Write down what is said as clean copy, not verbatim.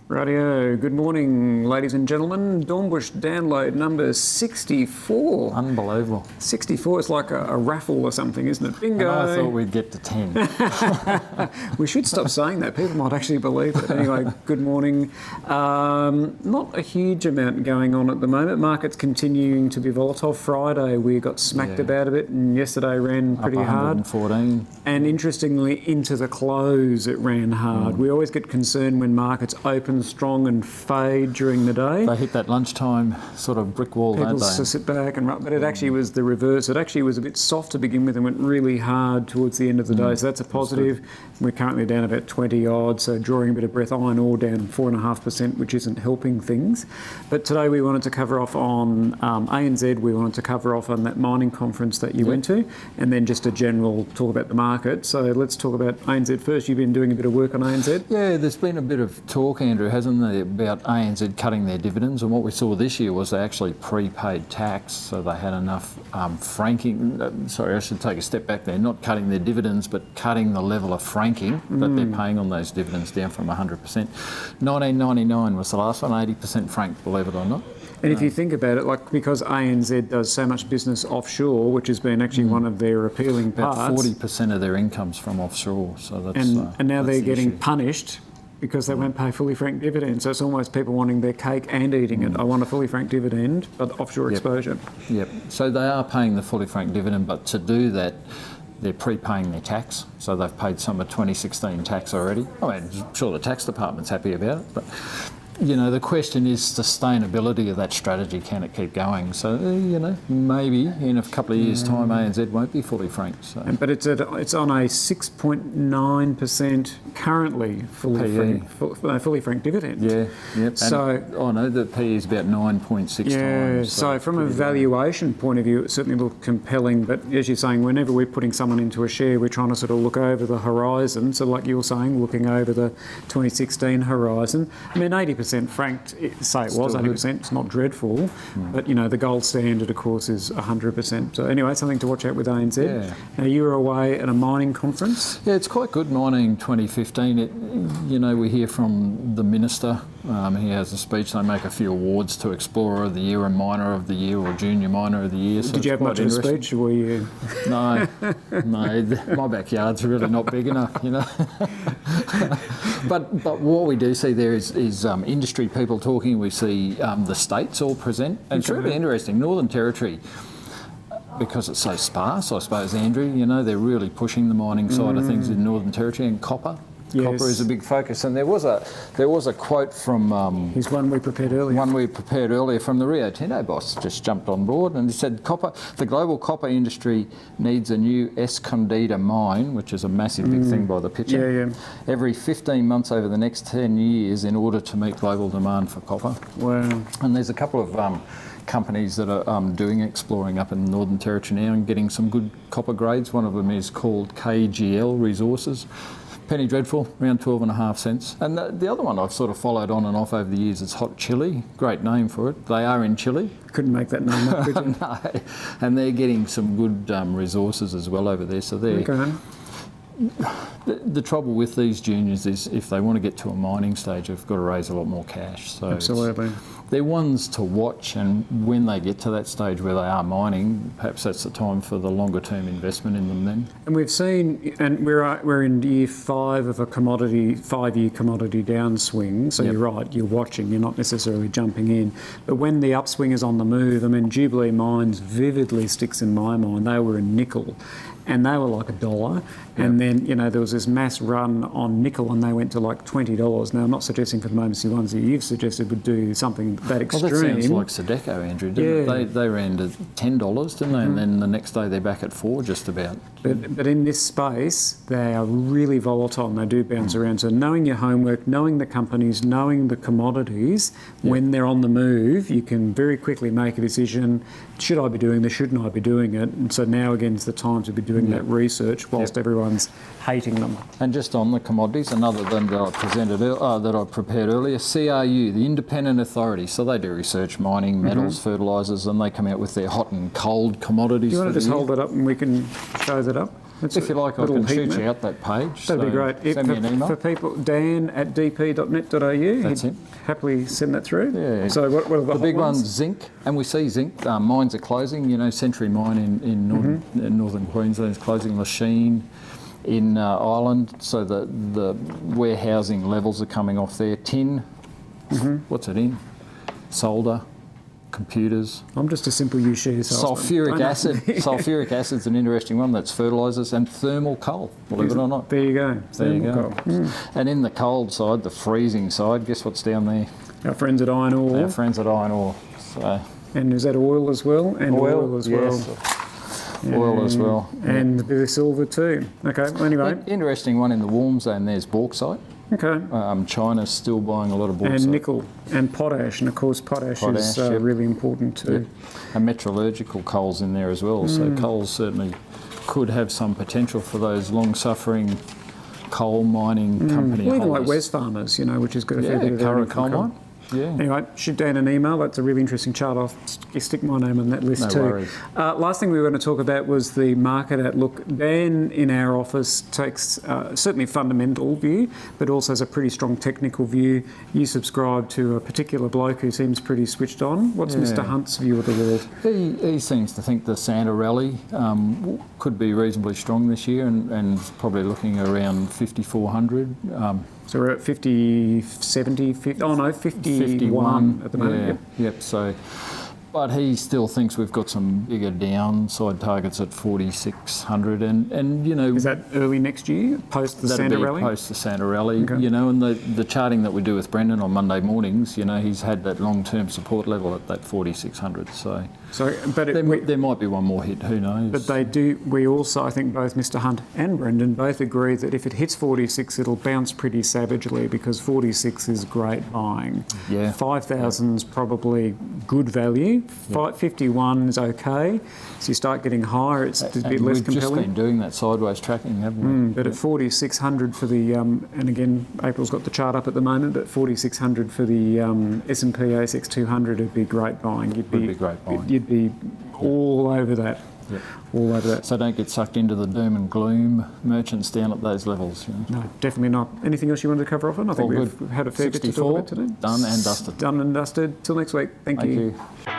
Radio, good morning, ladies and gentlemen. Dornbush download number 64. Unbelievable. 64 is like a raffle or something, isn't it? Bingo. And I thought we'd get to 10. We should stop saying that. People might actually believe it. Anyway, good morning. Not a huge amount going on at the moment. Market's continuing to be volatile. Friday we got smacked about a bit, and yesterday ran pretty hard. 114. And interestingly, into the close it ran hard. We always get concerned when markets open strong and fade during the day. They hit that lunchtime sort of brick wall, People don't they? sit back and but it actually was the reverse. It actually was a bit soft to begin with and went really hard towards the end of the day. So that's a positive. We're currently down about 20 odd, so drawing a bit of breath. Iron ore down 4.5%, which isn't helping things. But today we wanted to cover off on ANZ. We wanted to cover off on that mining conference that you went to, and then just a general talk about the market. So let's talk about ANZ first. You've been doing a bit of work on ANZ. Yeah, there's been a bit of talk, Andrew, hasn't there, about ANZ cutting their dividends, and what we saw this year was they actually prepaid tax, so they had enough franking. Sorry, I should take a step back there. Not cutting their dividends, but cutting the level of franking that they're paying on those dividends down from 100%. 1999 was the last one, 80% franked, believe it or not. And if you think about it, like because ANZ does so much business offshore, which has been actually one of their appealing parts. About 40% of their income's from offshore, so that's and now they're getting issue. Punished because they won't pay fully franked dividends. So it's almost people wanting their cake and eating it. I want a fully franked dividend, but offshore exposure. Yep. So they are paying the fully franked dividend, but to do that, they're prepaying their tax. So they've paid some of 2016 tax already. I mean, I'm sure the tax department's happy about it, but you know, the question is sustainability of that strategy. Can it keep going? So, you know, maybe in a couple of years' time, ANZ won't be fully franked. So. But it's on a 6.9% currently fully franked dividend. Yeah, yep. So, no, the PE is about 9.6 times. So from a valuation point of view, it certainly looked compelling. But as you're saying, whenever we're putting someone into a share, we're trying to sort of look over the horizon. So like you were saying, looking over the 2016 horizon. I mean, 80% franked, say it was 80%, it's not dreadful, but you know, the gold standard, of course, is 100%. So anyway, something to watch out with ANZ. Yeah. Now, you were away at a mining conference. Yeah, it's quite good, mining 2015. You know, we hear from the Minister. He has a speech. They make a few awards to Explorer of the Year and Miner of the Year or Junior Miner of the Year. So did you have much of a speech, or were you? No, my backyard's really not big enough, you know. But what we do see there is industry people talking. We see the states all present, and it's really interesting. Northern Territory, because it's so sparse, I suppose, Andrew, you know, they're really pushing the mining side of things in Northern Territory, and copper. Yes. Copper is a big focus, and there was a quote from Here's one we prepared earlier. From the Rio Tinto boss. Just jumped on board, and he said, the global copper industry needs a new Escondida mine, which is a massive big thing by the picture. Every 15 months over the next 10 years in order to meet global demand for copper. Wow. And there's a couple of companies that are doing exploring up in the Northern Territory now and getting some good copper grades. One of them is called KGL Resources. Penny dreadful, around 12.5 cents. And the other one I've sort of followed on and off over the years is Hot Chili. Great name for it. They are in Chile. Couldn't make that name up, could you? No. And they're getting some good resources as well over there. So they're... Okay. The trouble with these juniors is if they want to get to a mining stage, they've got to raise a lot more cash. So absolutely. They're ones to watch, and when they get to that stage where they are mining, perhaps that's the time for the longer term investment in them then. And we've seen, and we're in year 5 of a 5-year commodity downswing. So you're right, you're watching, you're not necessarily jumping in. But when the upswing is on the move, I mean, Jubilee Mines vividly sticks in my mind. They were in nickel, and they were like $1. And then, you know, there was this mass run on nickel and they went to like $20. Now, I'm not suggesting for the moment the ones that you've suggested would do something that extreme. Well, that sounds like Sedeco, Andrew, didn't it? They ran to $10, didn't they? And then the next day they're back at $4 just about. But in this space, they are really volatile and they do bounce around. So knowing your homework, knowing the companies, knowing the commodities, when they're on the move, you can very quickly make a decision. Should I be doing this? Shouldn't I be doing it? And so now again is the time to be doing that research whilst everyone's hating them. And just on the commodities, another one that I prepared earlier, CRU, the independent authority. So they do research, mining, metals, fertilisers, and they come out with their hot and cold commodities. Do you want to just hold it up and we can show that up? That's If you like, I little can heat shoot map. you out that page. That'd be great. Send me an email. For people, dan@dp.net.au. That's he'd it. happily send that through. Yeah. So what are the hot big ones? one's zinc, and we see zinc. Mines are closing. You know, Century Mine in northern Queensland is closing. Lachine in Ireland, so the warehousing levels are coming off there. Tin, what's it in? Solder, computers. I'm just a simple use share salesman. Sulfuric acid. Sulfuric acid's an interesting one. That's fertilisers, and thermal coal. Believe it or not. There you go. There you Thermal go. coal. And in the cold side, the freezing side, guess what's down there? Our friends at Iron Ore. Our friends at Iron Ore. So And is that oil as well? And oil as well. yes. Oil as well. And a bit of silver too. Okay, well, anyway. Interesting one in the warm zone. There's bauxite. Okay. China's still buying a lot of bauxite. And nickel and potash. And of course, potash is Yep. really important too. And metallurgical coal's in there as well. So coal certainly could have some potential for those long-suffering coal mining company Well, even holders. like Wesfarmers, which has got a fair bit of Curragh earnings coal from mine. Yeah. Anyway, shoot Dan an email. That's a really interesting chart. I'll stick my name on that list No too. worries. Last thing we were going to talk about was the market outlook. Dan in our office takes certainly a fundamental view, but also has a pretty strong technical view. You subscribe to a particular bloke who seems pretty switched on. What's Mr. Hunt's view of the world? He seems to think the Santa rally could be reasonably strong this year and probably looking around 5,400. So we're at 50, 70, 50, 51 at the moment. Yeah, Yep. yep. So, but he still thinks we've got some bigger downside targets at 4,600, and Is that early next year, post the that'll Santa be rally? post the Santa rally. Okay. And the charting that we do with Brendan on Monday mornings, he's had that long-term support level at that 4,600. So But there might be one more hit. Who knows? But they do. We also, I think, both Mr. Hunt and Brendan both agree that if it hits 46, it'll bounce pretty savagely because 46 is great buying. Yeah. 5,000 is probably good value. 51 is okay. So you start getting higher, it's a bit less we've just compelling. been doing that sideways tracking, haven't we? But at 4,600 for the, and again, April's got the chart up at the moment, but 4,600 for the S&P ASX 200 would be great buying. Would be great buying. You'd be all over that. Yep. All over that. So don't get sucked into the doom and gloom merchants down at those levels. No, definitely not. Anything else you wanted to cover off on? I think All we've good. had a fair bit to 64, talk about today. done and dusted. Done and dusted. Till next week. Thank Thank you. you.